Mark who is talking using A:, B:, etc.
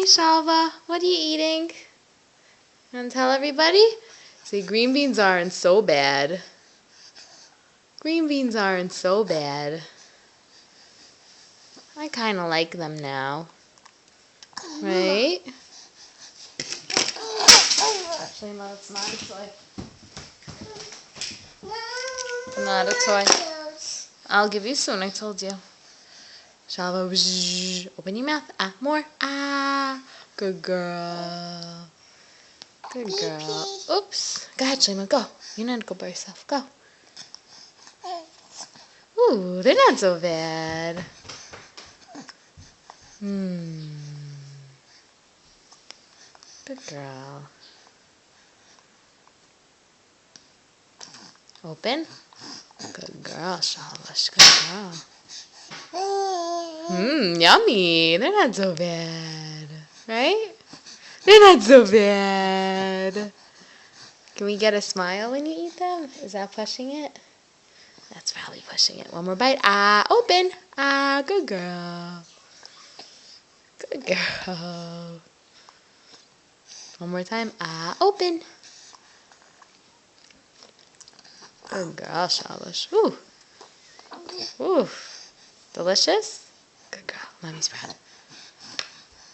A: Shalva, what are you eating? Want to tell everybody? See, green beans aren't so bad. Green beans aren't so bad. I kind of like them now. Right? Actually, no, it's not a toy. Not a toy. I'll give you soon, I told you. Shalva, open your mouth. Ah, more. Ah, good girl. Good girl. Oops. Go ahead, Shalima, go. You're not go by yourself. Go. Ooh, they're not so bad. Good girl. Open. Good girl, Shalva. Good girl. Yummy. They're not so bad. Right? They're not so bad. Can we get a smile when you eat them? Is that pushing it? That's probably pushing it. One more bite. Ah, open. Ah, good girl. Good girl. One more time. Ah, open. Good girl, Shalish. Ooh. Ooh. Delicious? Good girl. Mommy's proud.